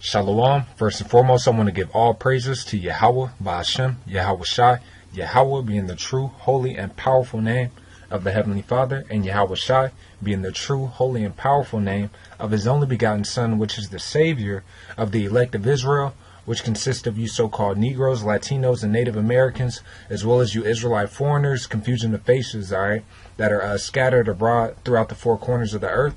Shalom. First and foremost, I want to give all praises to Yahweh, Ba'ashem, Yahweh Shai, Yahweh being the true, holy, and powerful name of the Heavenly Father, and Yahweh Shai being the true, holy, and powerful name of His only begotten Son, which is the Savior of the elect of Israel, which consists of you so-called Negroes, Latinos, and Native Americans, as well as you Israelite foreigners, confusion of faces, alright, that are scattered abroad throughout the four corners of the earth.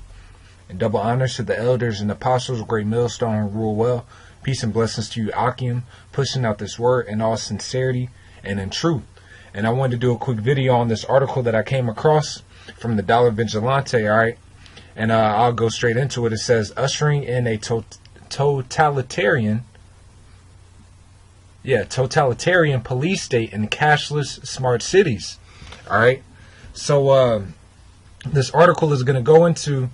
And double honors to the elders and apostles, great millstone, who rule well. Peace and blessings to you, Akim, pushing out this word in all sincerity and in truth. And I wanted to do a quick video on this article that I came across from the Dollar Vigilante, alright? And I'll go straight into it. It says, ushering in a totalitarian police state in cashless smart cities. Alright? So this article is going to go into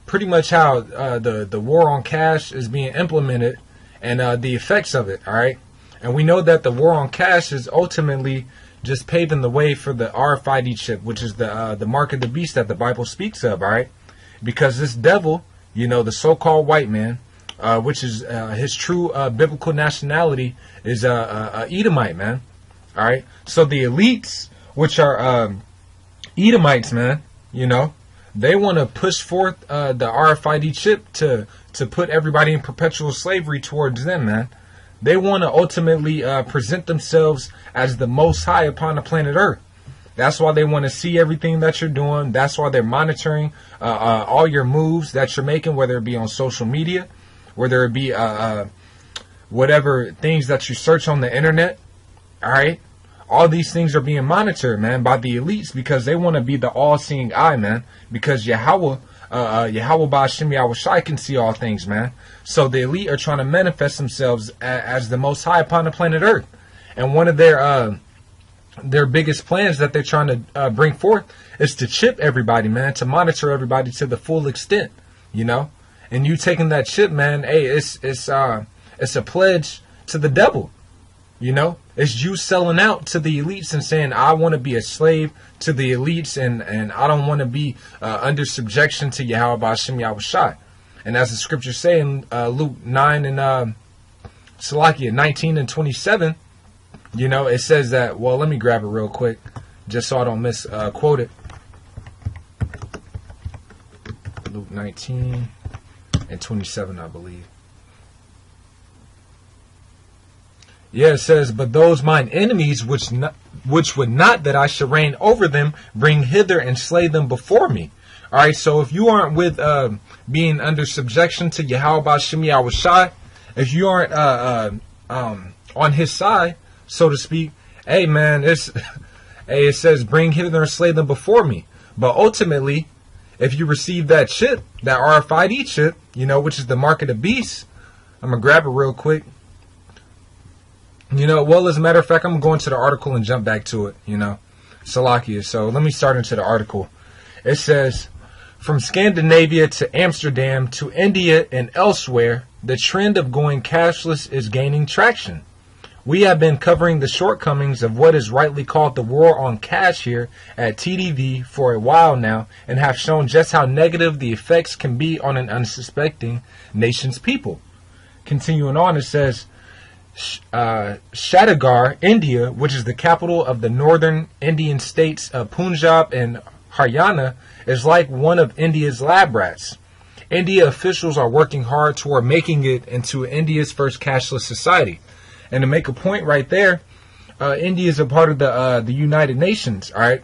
pretty much how the war on cash is being implemented and the effects of it, all right? And we know that the war on cash is ultimately just paving the way for the RFID chip, which is the mark of the beast that the Bible speaks of, all right? Because this devil, you know, the so-called white man, which is his true biblical nationality, is a Edomite, man, all right? So the elites, which are Edomites, man, you know, they want to push forth the RFID chip to put everybody in perpetual slavery towards them, man. They want to ultimately present themselves as the most high upon the planet Earth. That's why they want to see everything that you're doing. That's why they're monitoring all your moves that you're making, whether it be on social media, whether it be whatever things that you search on the internet, all right? All these things are being monitored, man, by the elites because they want to be the all-seeing eye, man. Because Yahweh Ba'ashem, Yahweh Shai can see all things, man. So the elite are trying to manifest themselves as the most high upon the planet Earth. And one of their biggest plans that they're trying to bring forth is to chip everybody, man, to monitor everybody to the full extent, you know. And you taking that chip, man, hey, it's a pledge to the devil. You know, it's you selling out to the elites and saying, I want to be a slave to the elites and I don't want to be under subjection to Yahweh Ba'ashem Yahweh Shai. And as the scriptures say in Luke 9 and Salakia 19 and 27, you know, it says that, well, let me grab it real quick just so I don't misquote it. Luke 19 and 27, I believe. Yeah, it says, but those mine enemies, which would not that I should reign over them, bring hither and slay them before me. All right, so if you aren't with being under subjection to Yahweh Ba'ashem Yahweh Shai, if you aren't on his side, so to speak, hey man, it says bring hither and slay them before me. But ultimately, if you receive that chip, that RFID chip, you know, which is the mark of the beast, I'm gonna grab it real quick. You know, well, as a matter of fact, I'm going to the article and jump back to it, you know, Salakia. So let me start into the article. It says, from Scandinavia to Amsterdam to India and elsewhere, the trend of going cashless is gaining traction. We have been covering the shortcomings of what is rightly called the war on cash here at TDV for a while now and have shown just how negative the effects can be on an unsuspecting nation's people. Continuing on, it says, Chhattisgarh, India, which is the capital of the northern Indian states of Punjab and Haryana, is like one of India's lab rats. India officials are working hard toward making it into India's first cashless society. And to make a point right there, India is a part of the United Nations, all right?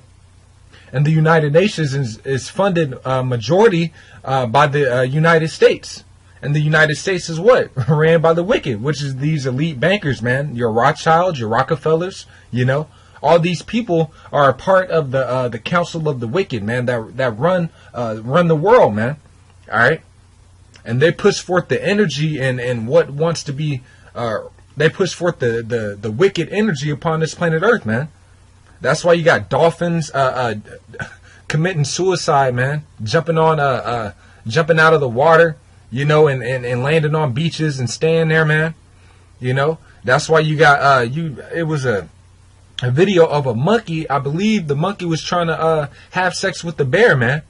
And the United Nations is funded majority by the United States. And the United States is what? Ran by the wicked, which is these elite bankers, man. Your Rothschilds, your Rockefellers, you know. All these people are a part of the council of the wicked, man, that run the world, man. All right? And they push forth the energy and what wants to be, they push forth the wicked energy upon this planet Earth, man. That's why you got dolphins committing suicide, man. Jumping out of the water. You know, and landing on beaches and staying there, man. You know, that's why you got it was a video of a monkey. I believe the monkey was trying to have sex with the bear, man.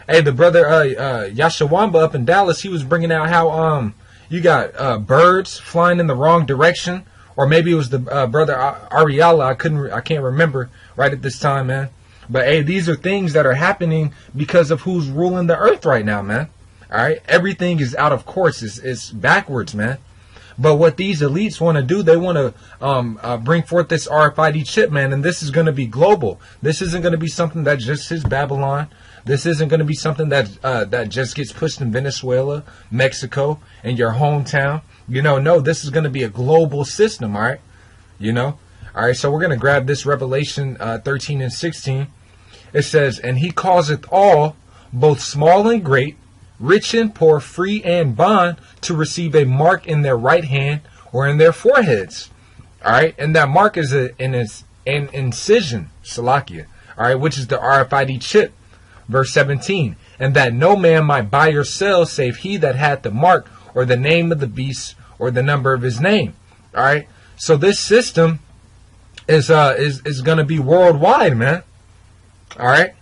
Hey, the brother Yashawamba up in Dallas, he was bringing out how You got birds flying in the wrong direction, or maybe it was the brother Ariella. I can't remember right at this time, man. But hey, these are things that are happening because of who's ruling the earth right now, man. All right, everything is out of course. It's backwards, man. But what these elites want to do, they want to bring forth this RFID chip, man, and this is going to be global. This isn't going to be something that just hits Babylon. This isn't going to be something that just gets pushed in Venezuela, Mexico, and your hometown. You know, no, this is going to be a global system, all right? You know? All right, so we're going to grab this Revelation 13 and 16. It says, "And he causeth all, both small and great, rich and poor, free and bond, to receive a mark in their right hand or in their foreheads." All right, and that mark is an incision, Salakia, all right, which is the RFID chip. Verse 17, "And that no man might buy or sell save he that had the mark or the name of the beast or the number of his name." All right, so this system is going to be worldwide, man. All right,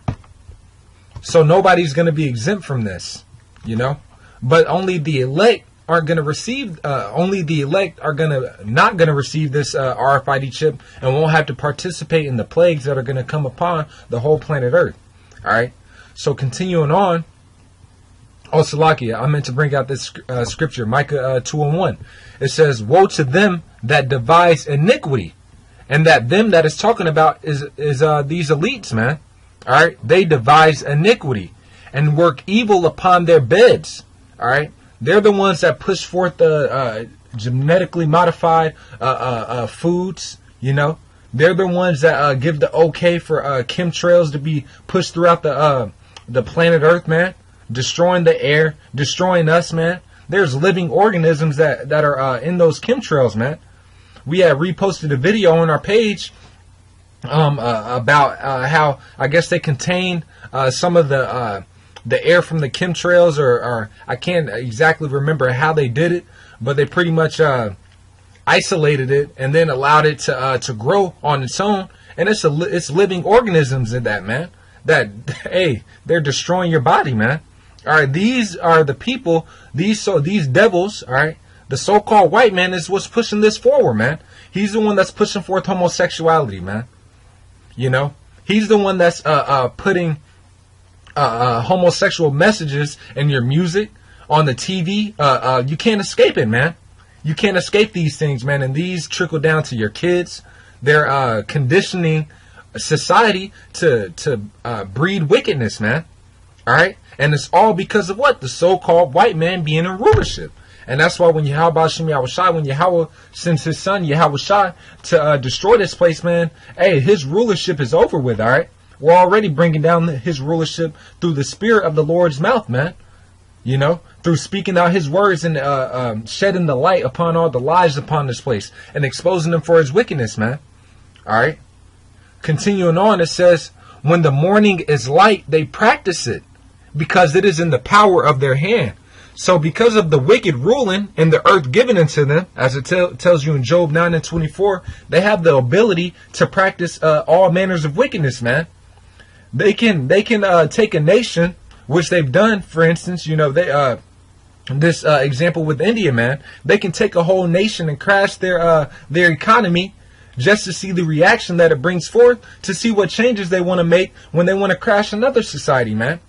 so nobody's going to be exempt from this, you know, but only the elect aren't going to receive. Only the elect are not going to receive this RFID chip and won't have to participate in the plagues that are going to come upon the whole planet Earth. All right. So continuing on, Salakia, I meant to bring out this scripture, Micah 2 and 1. It says, "Woe to them that devise iniquity," and that them that is talking about is these elites, man. All right, they devise iniquity and work evil upon their beds. All right, they're the ones that push forth the genetically modified foods. You know, they're the ones that give the okay for chemtrails to be pushed throughout the planet Earth, man, destroying the air, destroying us, man. There's living organisms that are in those chemtrails, man. We had reposted a video on our page about how I guess they contain some of the air from the chemtrails, or I can't exactly remember how they did it, but they pretty much isolated it and then allowed it to grow on its own, and it's living organisms in that, man. That, hey, they're destroying your body, man. All right, these are the people, these devils, all right, the so-called white man is what's pushing this forward, man. He's the one that's pushing forth homosexuality, man. You know, he's the one that's putting homosexual messages in your music, on the TV. You can't escape it, man. You can't escape these things, man, and these trickle down to your kids. They're conditioning society to breed wickedness, man. All right, and it's all because of what? The so-called white man being in rulership. And that's why when Yahweh sends his son Yahweh to destroy this place, man, hey, his rulership is over with. All right, we're already bringing down his rulership through the spirit of the Lord's mouth, man. You know, through speaking out his words and shedding the light upon all the lies upon this place and exposing them for his wickedness, man. All right. Continuing on, it says, "When the morning is light, they practice it, because it is in the power of their hand." So because of the wicked ruling and the earth given unto them, as it tells you in Job 9 and 24, they have the ability to practice all manners of wickedness, man. They can take a nation, which they've done. For instance, you know, this example with India, man, they can take a whole nation and crash their economy, just to see the reaction that it brings forth, to see what changes they want to make when they want to crash another society, man.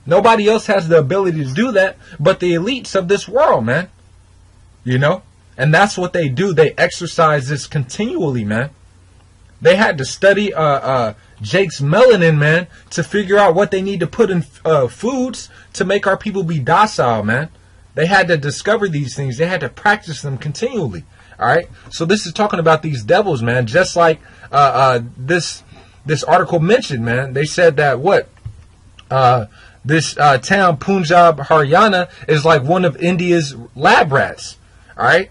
Nobody else has the ability to do that but the elites of this world, man. You know? And that's what they do. They exercise this continually, man. They had to study Jake's melanin, man, to figure out what they need to put in foods to make our people be docile, man. They had to discover these things. They had to practice them continually. All right, so this is talking about these devils, man. Just like this article mentioned, man. They said that this town, Punjab, Haryana, is like one of India's lab rats. All right,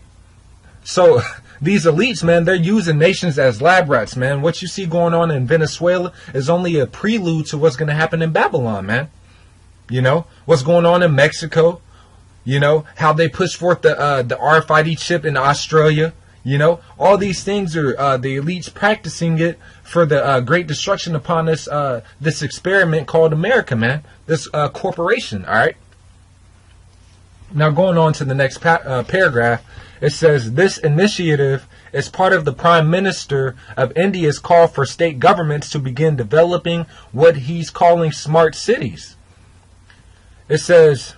so these elites, man, they're using nations as lab rats, man. What you see going on in Venezuela is only a prelude to what's going to happen in Babylon, man. You know what's going on in Mexico. You know, how they push forth the RFID chip in Australia. You know, all these things are the elites practicing it for the great destruction upon this experiment called America, man. This corporation, all right? Now going on to the next paragraph, it says, this initiative is part of the Prime Minister of India's call for state governments to begin developing what he's calling smart cities. It says,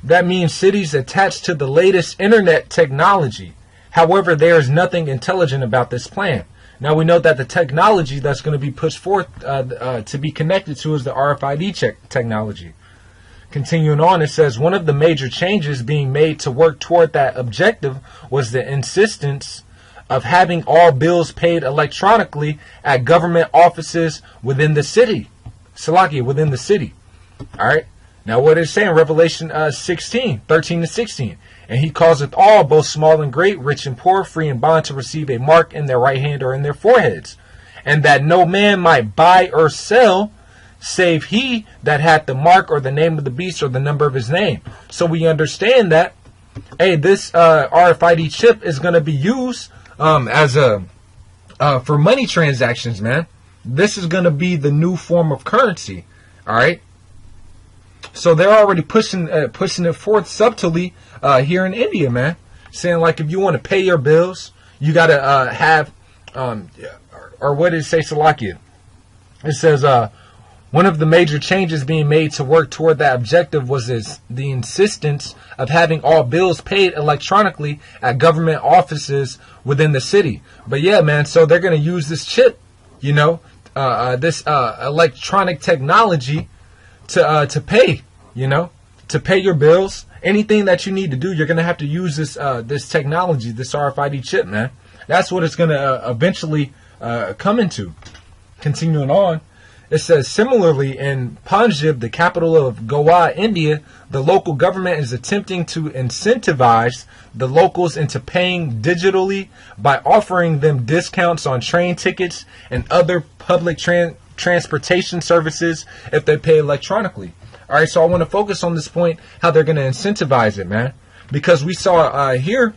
that means cities attached to the latest internet technology. However, there is nothing intelligent about this plan. Now we know that the technology that's going to be pushed forth to be connected to is the RFID technology. Continuing on, it says, one of the major changes being made to work toward that objective was the insistence of having all bills paid electronically at government offices within the city. Salakia, within the city. All right. Now what it's saying, Revelation 16, 13 to 16. And he causeth all, both small and great, rich and poor, free and bond, to receive a mark in their right hand or in their foreheads. And that no man might buy or sell, save he that hath the mark or the name of the beast or the number of his name. So we understand that, hey, this RFID chip is going to be used as a for money transactions, man. This is going to be the new form of currency. All right. So they're already pushing it forth subtly here in India, man. Saying like, if you want to pay your bills, you got to have, or what did it say, Salakia? It says, one of the major changes being made to work toward that objective was the insistence of having all bills paid electronically at government offices within the city. But yeah, man, so they're going to use this chip, you know, this electronic technology to pay, you know, to pay your bills. Anything that you need to do, you're going to have to use this this technology, this RFID chip, man. That's what it's going to eventually come into. Continuing on, it says, similarly, in Punjab, the capital of Goa, India, the local government is attempting to incentivize the locals into paying digitally by offering them discounts on train tickets and other public transportation services if they pay electronically. All right, so I want to focus on this point, how they're going to incentivize it, man. Because we saw here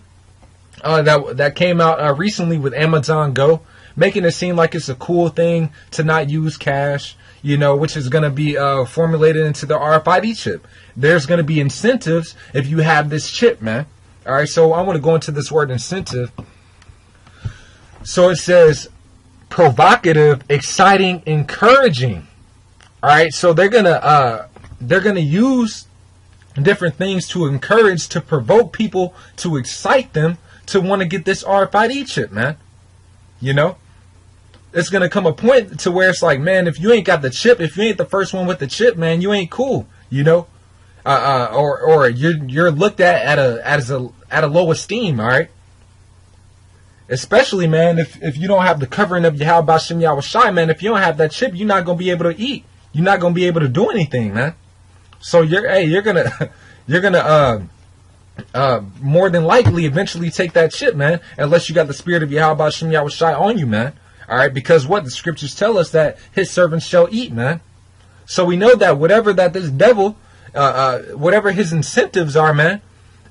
that came out recently with Amazon Go, making it seem like it's a cool thing to not use cash, you know, which is going to be formulated into the RFID chip. There's going to be incentives if you have this chip, man. All right, so I want to go into this word incentive. So it says provocative, exciting, encouraging. All right, so they're gonna use different things to encourage, to provoke people, to excite them to want to get this RFID chip, man. You know, it's gonna come a point to where it's like, man, if you ain't got the chip, if you ain't the first one with the chip, man, you ain't cool. You know, or you're looked at a low esteem. All right. Especially, man, if you don't have the covering of Yahweh Bashem Yahweh Shai, man, if you don't have that chip, you're not gonna be able to eat. You're not gonna be able to do anything, man. So you're gonna more than likely eventually take that chip, man, unless you got the spirit of Yahweh Bashem Yahweh Shai on you, man. All right, because what the scriptures tell us that his servants shall eat, man. So we know that whatever that this devil, whatever his incentives are, man.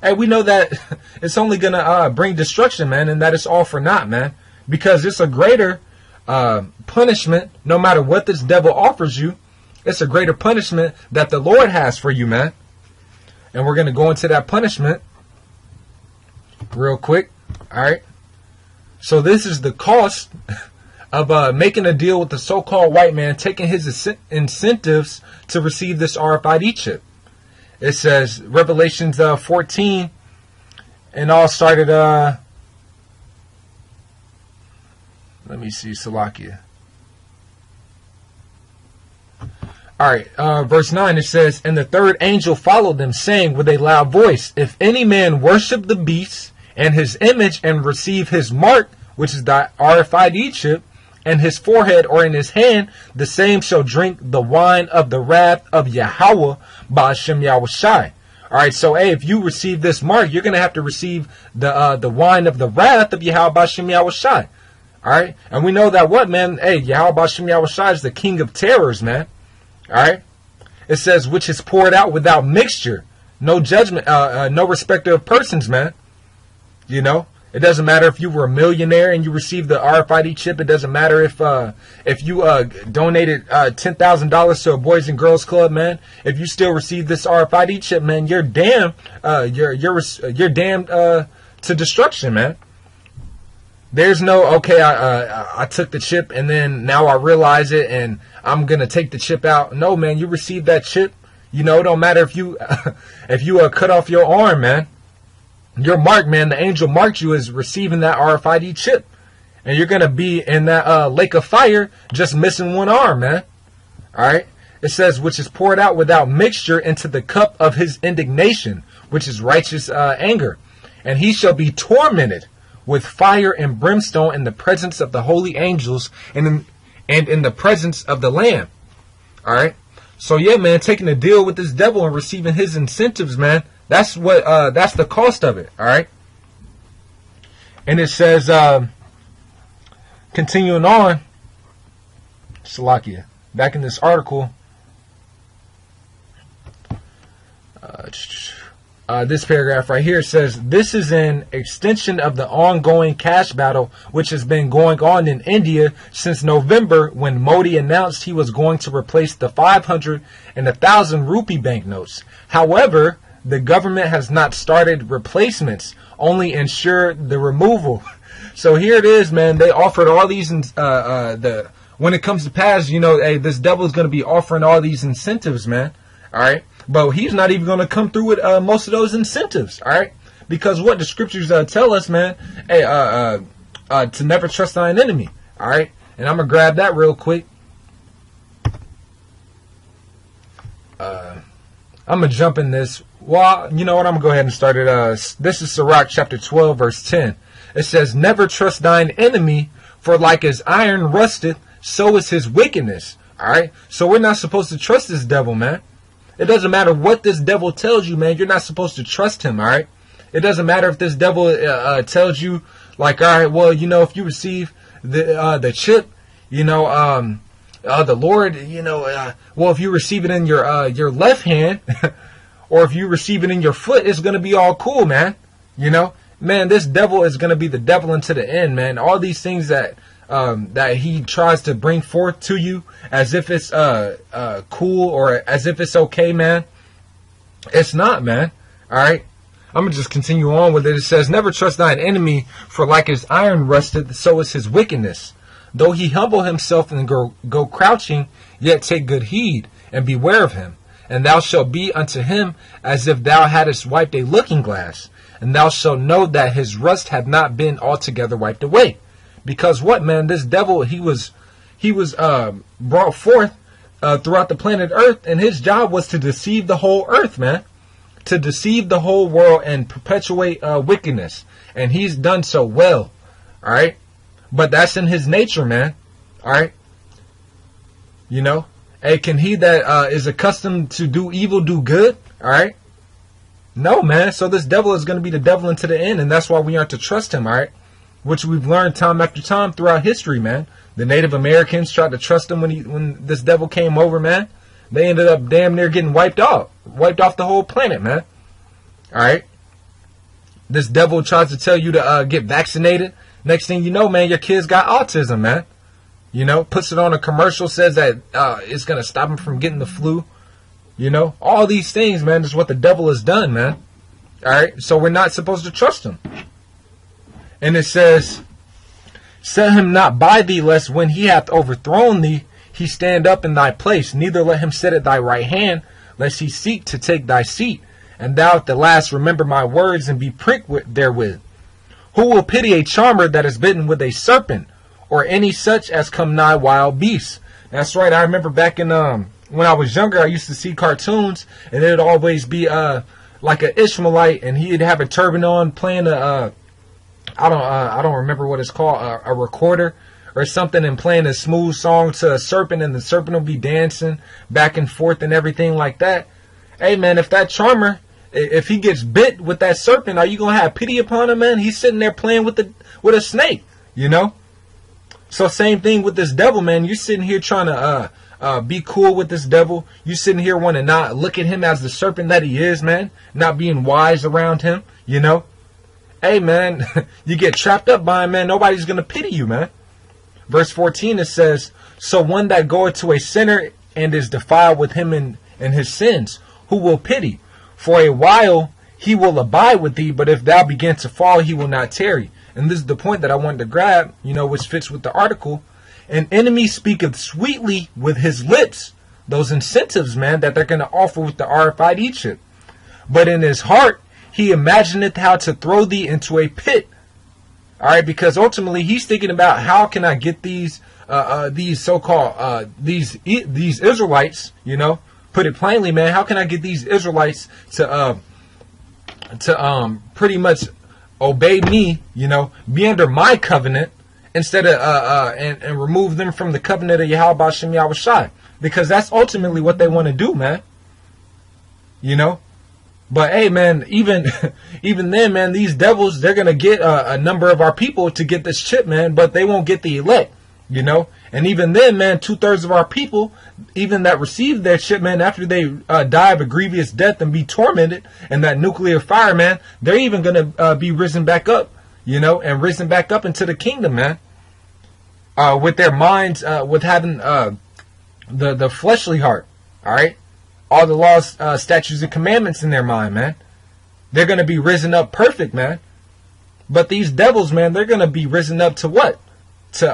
Hey, we know that it's only going to bring destruction, man, and that it's all for naught, man. Because it's a greater punishment, no matter what this devil offers you. It's a greater punishment that the Lord has for you, man. And we're going to go into that punishment real quick. All right. So this is the cost of making a deal with the so-called white man, taking his incentives to receive this RFID chip. It says Revelations 14, and all started, let me see, Salakia. Alright, verse 9, it says, and the third angel followed them, saying with a loud voice, if any man worship the beast and his image and receive his mark, which is the RFID chip, and his forehead or in his hand, the same shall drink the wine of the wrath of Yahweh Ba'ashem Yahweh Shai. Alright, so hey, if you receive this mark, you're going to have to receive the wine of the wrath of Yahweh Ba'ashem Yahweh Shai. Alright, and we know that what, man? Hey, Yahweh Ba'ashem Yahweh Shai is the king of terrors, man. Alright, it says, which is poured out without mixture, no judgment, no respect of persons, man. You know, It doesn't matter if you were a millionaire and you received the RFID chip. It doesn't matter if you donated $10,000 to a Boys and Girls Club, man. If you still receive this RFID chip, man, you're damned. You're damned to destruction, man. There's no okay. I took the chip and then now I realize it and I'm gonna take the chip out. No, man, you received that chip. You know, it don't matter if you cut off your arm, man. Your mark, man, the angel marked you as receiving that RFID chip. And you're going to be in that lake of fire just missing one arm, man. All right. It says, which is poured out without mixture into the cup of his indignation, which is righteous anger. And he shall be tormented with fire and brimstone in the presence of the holy angels and in the presence of the Lamb. All right. So, yeah, man, taking a deal with this devil and receiving his incentives, man. That's the cost of it, all right? And it says, continuing on, Salakia, back in this article, this paragraph right here says, this is an extension of the ongoing cash battle which has been going on in India since November when Modi announced he was going to replace the 500 and 1,000 rupee banknotes. However, the government has not started replacements, only ensured the removal. So here it is, man. They offered all these, when it comes to pass, you know, hey, this devil is going to be offering all these incentives, man. All right. But he's not even going to come through with most of those incentives. All right. Because what the scriptures tell us, man, hey, to never trust thine enemy. All right. And I'm going to grab that real quick. I'm going to jump in this. Well, you know what? I'm going to go ahead and start it. This is Sirach chapter 12, verse 10. It says, never trust thine enemy, for like as iron rusteth, so is his wickedness. All right. So we're not supposed to trust this devil, man. It doesn't matter what this devil tells you, man. You're not supposed to trust him. All right. It doesn't matter if this devil tells you like, all right, well, you know, if you receive the chip, you know, the Lord, you know, well, if you receive it in your left hand or if you receive it in your foot, it's going to be all cool, man. You know, man, this devil is going to be the devil unto the end, man. All these things that he tries to bring forth to you as if it's cool or as if it's okay, man. It's not, man. All right. I'm going to just continue on with it. It says, never trust thine enemy, for like as iron rusted, so is his wickedness. Though he humble himself and go crouching, yet take good heed, and beware of him. And thou shalt be unto him as if thou hadst wiped a looking glass. And thou shalt know that his rust hath not been altogether wiped away. Because what, man? This devil, he was brought forth throughout the planet Earth, and his job was to deceive the whole earth, man. To deceive the whole world and perpetuate wickedness. And he's done so well. All right. But that's in his nature, man. All right. You know, hey, can he that is accustomed to do evil do good? All right. No, man. So this devil is going to be the devil unto the end. And that's why we aren't to trust him. All right. Which we've learned time after time throughout history, man. The Native Americans tried to trust him when this devil came over, man. They ended up damn near getting wiped off the whole planet, man. All right. This devil tries to tell you to get vaccinated. Next thing you know, man, your kid's got autism, man. You know, puts it on a commercial, says that it's going to stop him from getting the flu. You know, all these things, man, is what the devil has done, man. All right. So we're not supposed to trust him. And it says, set him not by thee, lest when he hath overthrown thee, he stand up in thy place. Neither let him sit at thy right hand, lest he seek to take thy seat. And thou at the last remember my words and be pricked therewith. Who will pity a charmer that is bitten with a serpent, or any such as come nigh wild beasts? That's right. I remember back in when I was younger, I used to see cartoons, and it'd always be like an Ishmaelite, and he'd have a turban on, playing I don't remember what it's called, a recorder or something, and playing a smooth song to a serpent, and the serpent will be dancing back and forth and everything like that. Hey, man, if that charmer, if he gets bit with that serpent, are you going to have pity upon him, man? He's sitting there playing with a snake, you know? So same thing with this devil, man. You're sitting here trying to be cool with this devil. You sitting here want to not look at him as the serpent that he is, man. Not being wise around him, you know? hey, man, you get trapped up by him, man, nobody's going to pity you, man. Verse 14, it says, so one that goeth to a sinner and is defiled with him in his sins, who will pity? For a while he will abide with thee, but if thou begin to fall, he will not tarry. And this is the point that I wanted to grab, which fits with the article. An enemy speaketh sweetly with his lips, those incentives, man, that they're going to offer with the RFID chip. But in his heart, he imagineth how to throw thee into a pit. All right, because ultimately he's thinking about how can I get these so-called these Israelites, put it plainly, man, how can I get these Israelites to pretty much obey me, be under my covenant instead of and remove them from the covenant of Yahweh Shem Yahushai, because that's ultimately what they want to do, man. But hey, man, even then, man, these devils, they're gonna get a number of our people to get this chip, man, but they won't get the elect, And even then, man, 2/3 of our people, even that receive their chip, man, after they die of a grievous death and be tormented in that nuclear fire, man, they're even gonna be risen back up, and risen back up into the kingdom, man. With their minds, with having the fleshly heart, all right. All the laws, statutes, and commandments in their mind, man. They're going to be risen up perfect, man. But these devils, man, they're going to be risen up to what? To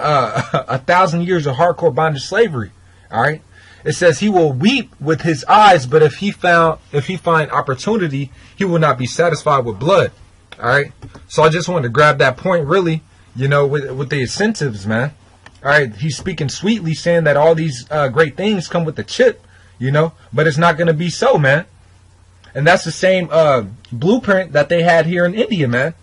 1,000 years of hardcore bondage slavery. All right. It says he will weep with his eyes, but if he find opportunity, he will not be satisfied with blood. All right. So I just wanted to grab that point, really, with the incentives, man. All right. He's speaking sweetly, saying that all these great things come with the chip. But it's not going to be so, man. And that's the same blueprint that they had here in India, man.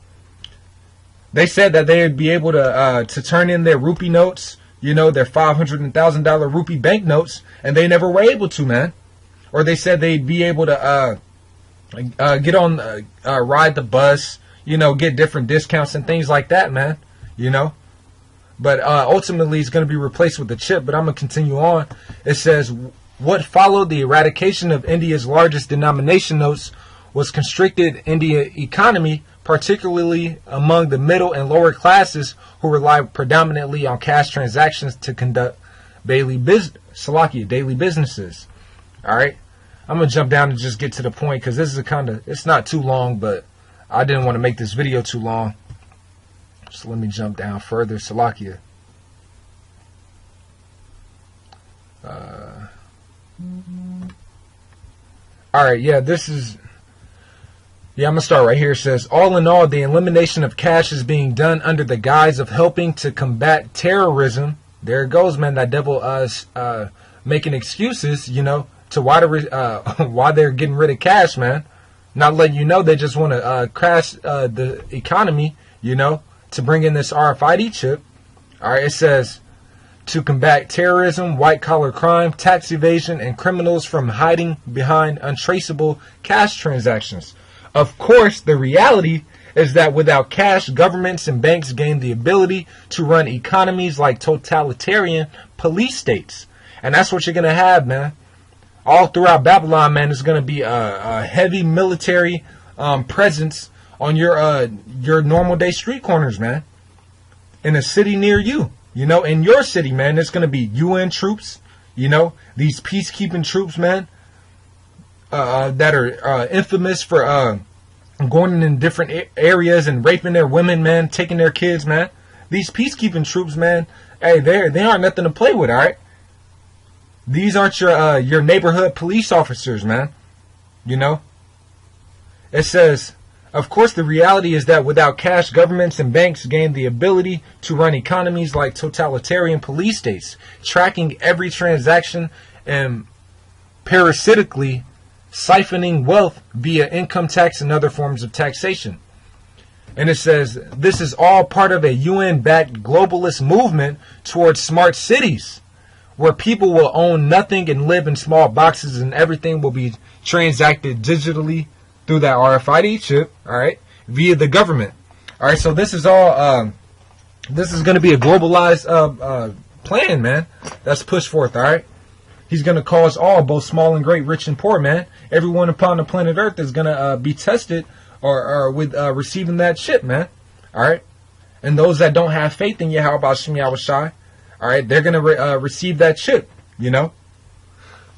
They said that they would be able to turn in their rupee notes, their $500 and $1,000 rupee banknotes, and they never were able to, man. Or they said they'd be able to get on, ride the bus, get different discounts and things like that, man. But ultimately, it's going to be replaced with the chip. But I'm going to continue on. It says, what followed the eradication of India's largest denomination notes was constricted India economy, particularly among the middle and lower classes who rely predominantly on cash transactions to conduct daily businesses. All right, I'm gonna jump down and just get to the point because this is it's not too long, but I didn't want to make this video too long. So let me jump down further. Salakia. Alright, yeah, I'm going to start right here. It says, all in all, the elimination of cash is being done under the guise of helping to combat terrorism. There it goes, man, that devil making excuses, to why they're getting rid of cash, man. Not letting you know they just want to crash the economy, to bring in this RFID chip. Alright, it says, to combat terrorism, white-collar crime, tax evasion, and criminals from hiding behind untraceable cash transactions. Of course, the reality is that without cash, governments and banks gain the ability to run economies like totalitarian police states. And that's what you're going to have, man. All throughout Babylon, man, there's going to be a heavy military presence on your normal day street corners, man. In a city near you. In your city, man, there's going to be UN troops, these peacekeeping troops, man, that are infamous for going in different areas and raping their women, man, taking their kids, man. These peacekeeping troops, man, hey, they aren't nothing to play with, all right? These aren't your neighborhood police officers, man. It says, of course, the reality is that without cash, governments and banks gain the ability to run economies like totalitarian police states, tracking every transaction and parasitically siphoning wealth via income tax and other forms of taxation. And it says, this is all part of a UN-backed globalist movement towards smart cities, where people will own nothing and live in small boxes and everything will be transacted digitally through that RFID chip, all right, via the government. All right, so this is all, this is going to be a globalized plan, man, that's pushed forth, all right? He's going to cause all, both small and great, rich and poor, man. Everyone upon the planet Earth is going to be tested or with receiving that chip, man. All right. And those that don't have faith in Yahweh Shem Yahushai, all right, they're gonna receive that chip, you know.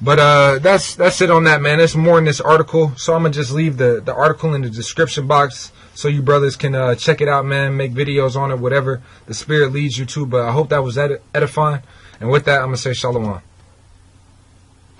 But that's it on that, man. There's more in this article, so I'm gonna just leave the article in the description box so you brothers can check it out, man. Make videos on it, whatever the Spirit leads you to. But I hope that was edifying. And with that, I'm gonna say shalom.